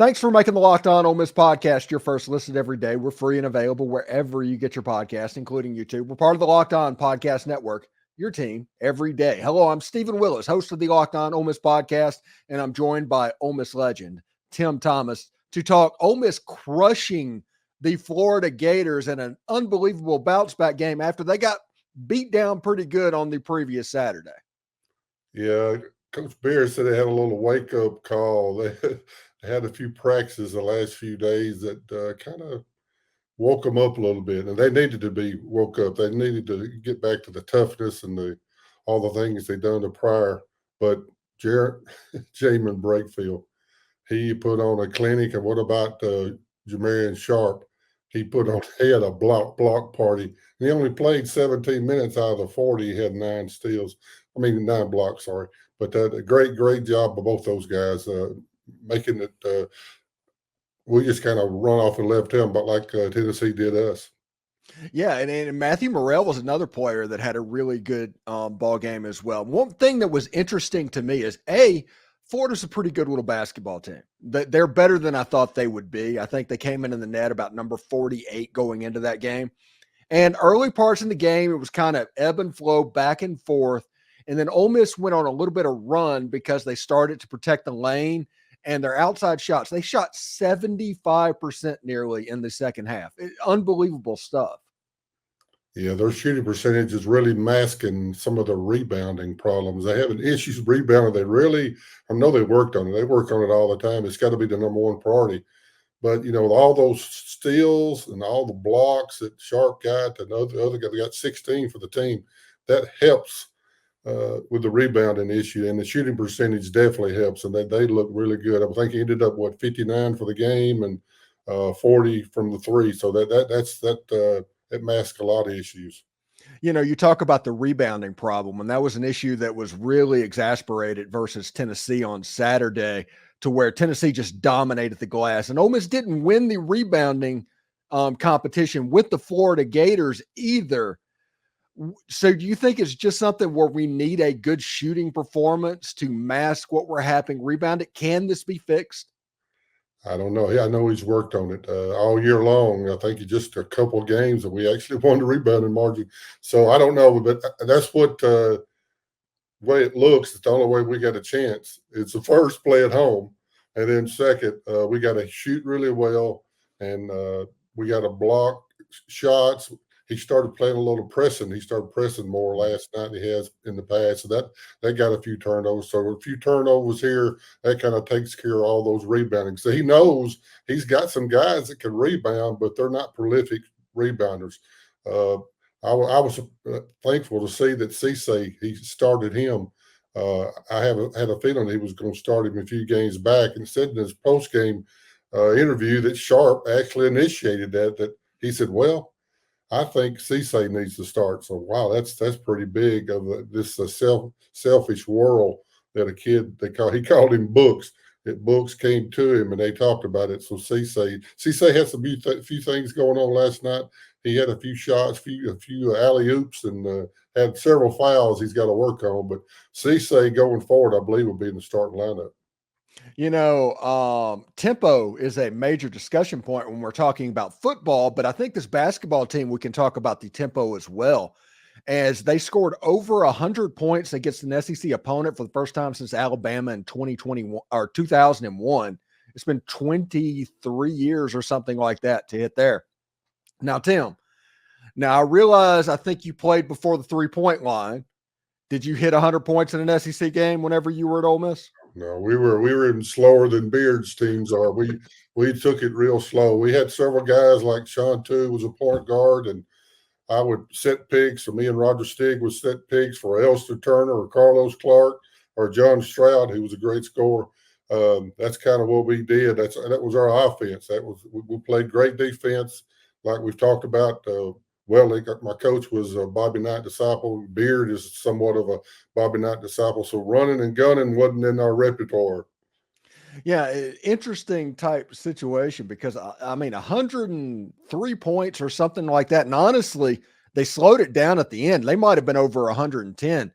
Thanks for making the Locked On Ole Miss podcast your first listen every day. We're free and available wherever you get your podcast, including YouTube. We're part of the Locked On Podcast Network, your team every day. Hello, I'm Stephen Willis, host of the Locked On Ole Miss podcast, and I'm joined by Ole Miss legend Tim Thomas to talk Ole Miss crushing the Florida Gators in an unbelievable bounce-back game after they got beat down pretty good on the previous Saturday. Yeah, Coach Beard said they had a little wake-up call. They had a few practices the last few days that kind of woke them up a little bit, and they needed to be woke up. They needed to get back to the toughness and all the things they'd done the prior. But Jamin Brakefield, he put on a clinic. And what about Jamarian Sharp? He had a block party. And he only played 17 minutes out of the 40. He had 9 steals. 9 blocks, sorry. But a great job by both those guys making it. We just kind of run off and left him, but like Tennessee did us. Yeah, and Matthew Morrell was another player that had a really good ball game as well. One thing that was interesting to me is, Florida's a pretty good little basketball team. They're better than I thought they would be. I think they came in the net about number 48 going into that game. And early parts in the game, it was kind of ebb and flow, back and forth. And then Ole Miss went on a little bit of run because they started to protect the lane and their outside shots. They shot 75% nearly in the second half. Unbelievable stuff. Yeah, their shooting percentage is really masking some of the rebounding problems. They have issues rebounding. I know they worked on it. They work on it all the time. It's got to be the number one priority. But, all those steals and all the blocks that Sharp got, and the other guy, they got 16 for the team. That helps with the rebounding issue, and the shooting percentage definitely helps, and they look really good. I think he ended up 59 for the game and 40 from the three. So that masks a lot of issues. You talk about the rebounding problem, and that was an issue that was really exasperated versus Tennessee on Saturday, to where Tennessee just dominated the glass, and Ole Miss didn't win the rebounding competition with the Florida Gators either. So do you think it's just something where we need a good shooting performance to mask what we're having rebounded? Can this be fixed? I don't know. I know he's worked on it all year long. I think it's just a couple of games that we actually won the rebounding margin. So I don't know, but that's what way it looks. It's the only way we got a chance. It's the first, play at home, and then second, we got to shoot really well, and we got to block shots. He started playing a little pressing. He started pressing more last night than he has in the past. So that got a few turnovers. So a few turnovers here, that kind of takes care of all those rebounding. So he knows he's got some guys that can rebound, but they're not prolific rebounders. I was thankful to see that Cisse, he started him. I had a feeling he was going to start him a few games back, and said in his post-game interview that Sharp actually initiated that he said, well, I think Cisse needs to start. So, wow, that's pretty big of this selfish world that a kid, he called him Books. That Books came to him and they talked about it. So Cisse had some few things going on last night. He had a few shots, a few alley-oops, and had several fouls he's got to work on. But Cisse going forward, I believe, will be in the starting lineup. Tempo is a major discussion point when we're talking about football, but I think this basketball team, we can talk about the tempo as well, as they scored over 100 points against an SEC opponent for the first time since Alabama in 2021 or 2001. It's been 23 years or something like that to hit there. Now, Tim, I realize I think you played before the 3-point line. Did you hit 100 points in an SEC game whenever you were at Ole Miss? No, we were even slower than Beard's teams are. We took it real slow. We had several guys like Sean Tu was a point guard, and I would set picks, or me and Roger Stig would set picks for Elster Turner or Carlos Clark or John Stroud, who was a great scorer. That's kind of what we did. That was our offense. We played great defense, like we've talked about. My coach was a Bobby Knight disciple. Beard is somewhat of a Bobby Knight disciple. So running and gunning wasn't in our repertoire. Yeah, interesting type situation, because, 103 points or something like that. And honestly, they slowed it down at the end. They might have been over 110.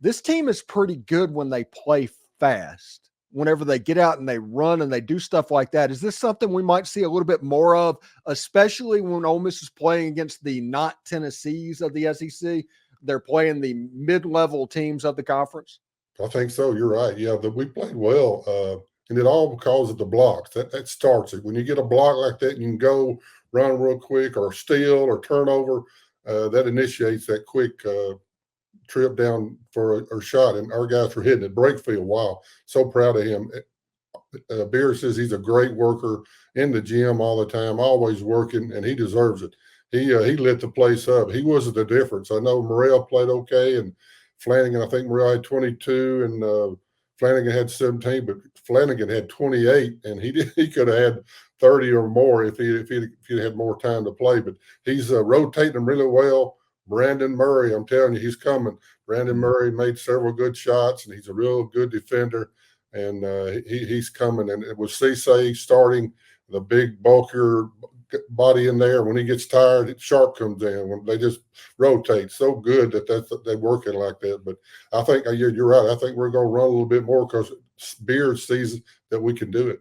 This team is pretty good when they play fast. whenever they get out and they run and they do stuff like that. Is this something we might see a little bit more of, especially when Ole Miss is playing against the not Tennessees of the SEC? They're playing the mid-level teams of the conference. I think so. You're right. Yeah, we played well, and it all because of the blocks. That starts it. When you get a block like that, you can go run real quick, or steal, or turnover. That initiates that quick trip down for a shot, and our guys were hitting it. Breakfield, wow, so proud of him. Beer says he's a great worker in the gym all the time, always working, and he deserves it. He lit the place up. He wasn't the difference. I know Morrell played okay, and Flanagan, I think Morrell had 22, and Flanagan had 17, but Flanagan had 28, and he could have had 30 or more if he had more time to play. But he's rotating them really well. Brandon Murray, I'm telling you, he's coming. Brandon Murray made several good shots, and he's a real good defender. And he's coming. And it was Cisse starting, the big bulkier body in there. When he gets tired, Sharp comes in. When they just rotate so good that they're working like that. But I think you're right. I think we're going to run a little bit more because Beard sees that we can do it.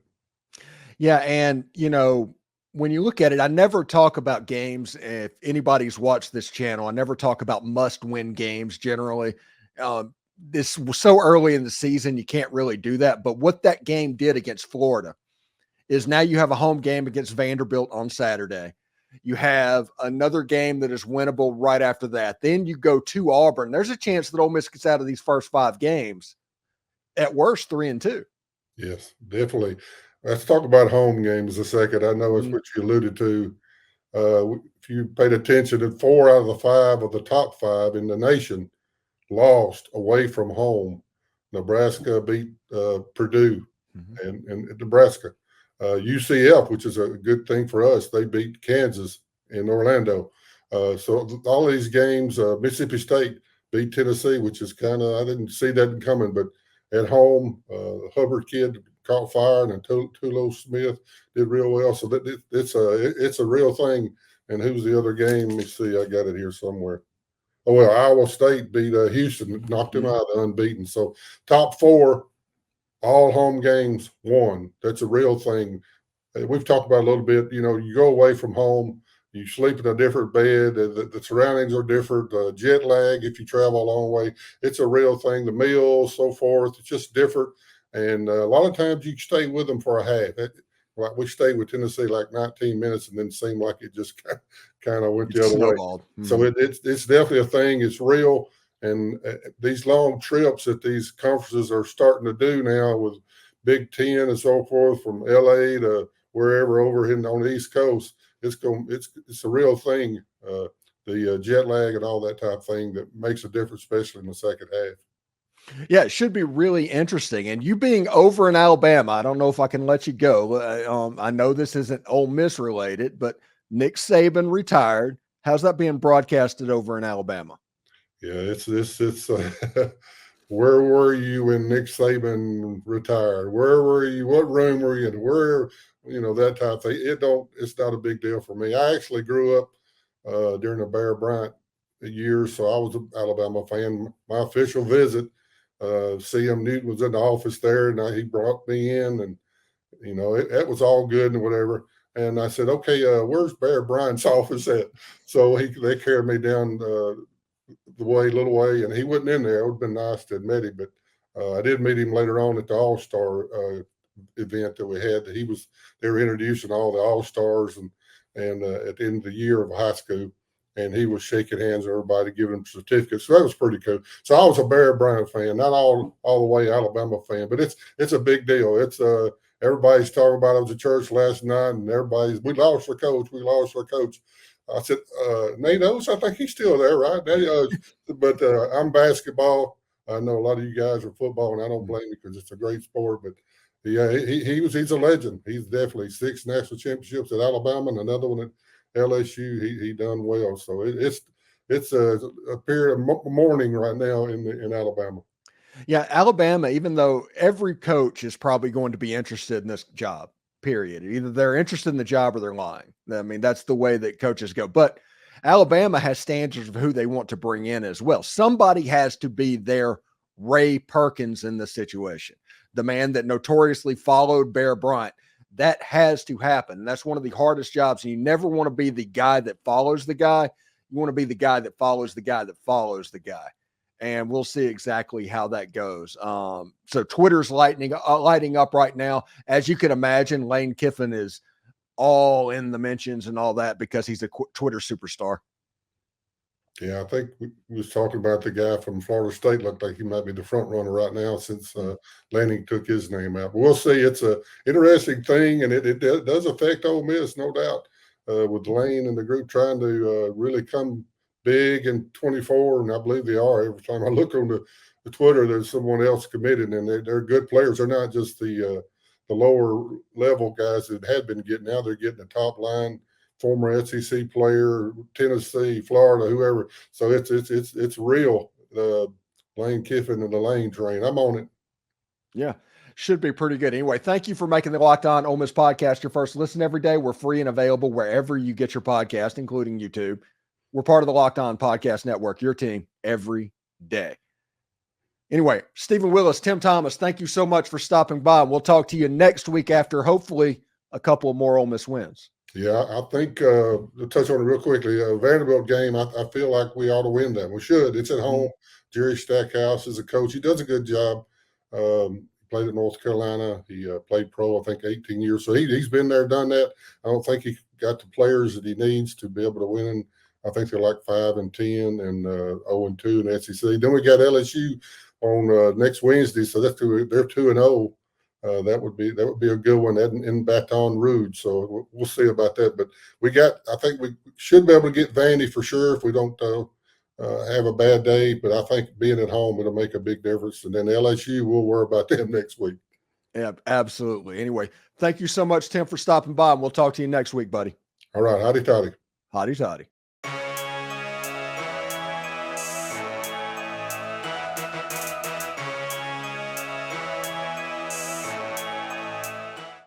Yeah, and when you look at it, I never talk about games. If anybody's watched this channel, I never talk about must-win games generally. This was so early in the season, you can't really do that. But what that game did against Florida is now you have a home game against Vanderbilt on Saturday. You have another game that is winnable right after that. Then you go to Auburn. There's a chance that Ole Miss gets out of these first 5 games, at worst 3-2. Yes, definitely. Let's talk about home games a second. I know it's what you alluded to. If you paid attention, that 4 out of the 5 of the top 5 in the nation lost away from home. Nebraska beat Purdue and Nebraska. UCF, which is a good thing for us, they beat Kansas in Orlando. So all these games, Mississippi State beat Tennessee, which is I didn't see that coming, but at home, Hubbard kid caught fire, and Tulo Smith did real well. So it's a real thing. And who's the other game? Let me see. I got it here somewhere. Oh, well, Iowa State beat Houston, knocked them out unbeaten. So top 4, all home games won. That's a real thing. We've talked about a little bit. You go away from home, you sleep in a different bed. The surroundings are different. Jet lag if you travel a long way. It's a real thing. The meals, so forth. It's just different. And a lot of times you stay with them for a half. Like we stayed with Tennessee like 19 minutes, and then it seemed like it just kind of went the other way. So it's definitely a thing. It's real. And these long trips that these conferences are starting to do now with Big Ten and so forth, from LA to wherever over on the East Coast, it's a real thing. The jet lag and all that type of thing that makes a difference, especially in the second half. Yeah, it should be really interesting. And you being over in Alabama, I don't know if I can let you go. I know this isn't Ole Miss related, but Nick Saban retired. How's that being broadcasted over in Alabama? Yeah, it's where were you when Nick Saban retired? Where were you? What room were you in? Where, that type of thing. It's not a big deal for me. I actually grew up during the Bear Bryant years, so I was an Alabama fan. My official visit, C.M. Newton was in the office there, and he brought me in, and it was all good and whatever. And I said, okay, where's Bear Bryant's office at? So they carried me down the little way, and he wasn't in there. It would have been nice to have met him, but I did meet him later on at the All-Star event that we had. They were introducing all the All-Stars and at the end of the year of high school, and he was shaking hands with everybody, giving them certificates. So that was pretty cool. So I was a Bear Bryant fan, not all the way Alabama fan, but it's a big deal. It's everybody's talking about it. I was at church last night, and we lost our coach. I said, Nate Oates, I think he's still there, right? But I'm basketball. I know a lot of you guys are football, and I don't blame you because it's a great sport. But yeah, he's a legend. He's definitely 6 national championships at Alabama and another one at LSU. He done well. So it's a period of mourning right now in Alabama. Yeah, Alabama, even though every coach is probably going to be interested in this job, period. Either they're interested in the job or they're lying. I mean, that's the way that coaches go. But Alabama has standards of who they want to bring in as well. Somebody has to be their Ray Perkins in this situation. the man that notoriously followed Bear Bryant. That has to happen. And that's one of the hardest jobs. And you never want to be the guy that follows the guy. You want to be the guy that follows the guy that follows the guy. And we'll see exactly how that goes. So Twitter's lighting up right now. As you can imagine, Lane Kiffin is all in the mentions and all that because he's a Twitter superstar. Yeah, I think we was talking about the guy from Florida State. Looked like he might be the front runner right now since Lanning took his name out. But we'll see. It's a interesting thing, and it does affect Ole Miss, no doubt, with Lane and the group trying to really come big in 24, and I believe they are. Every time I look on the Twitter, there's someone else committed, and they're good players. They're not just the lower level guys that had been getting. Now they're getting the top line. Former SEC player, Tennessee, Florida, whoever. So it's real. Lane Kiffin and the Lane train. I'm on it. Yeah, should be pretty good. Anyway, thank you for making the Locked On Ole Miss podcast your first listen every day. We're free and available wherever you get your podcast, including YouTube. We're part of the Locked On Podcast Network, your team every day. Anyway, Stephen Willis, Tim Thomas, thank you so much for stopping by. We'll talk to you next week after hopefully a couple of more Ole Miss wins. Yeah, I think to touch on it real quickly, Vanderbilt game, I feel like we ought to win that. We should. It's at home. Jerry Stackhouse is a coach. He does a good job. Played at North Carolina. He played pro, I think, 18 years. So he's been there, done that. I don't think he got the players that he needs to be able to win. I think they're like 5-10 and 0-2 in the SEC. Then we got LSU on next Wednesday, so they're 2-0. That would be a good one in Baton Rouge. So we'll see about that. But I think we should be able to get Vandy for sure if we don't have a bad day. But I think being at home, it'll make a big difference. And then LSU, we'll worry about them next week. Yeah, absolutely. Anyway, thank you so much, Tim, for stopping by. And we'll talk to you next week, buddy. All right. Howdy toddy. Hotty toddy.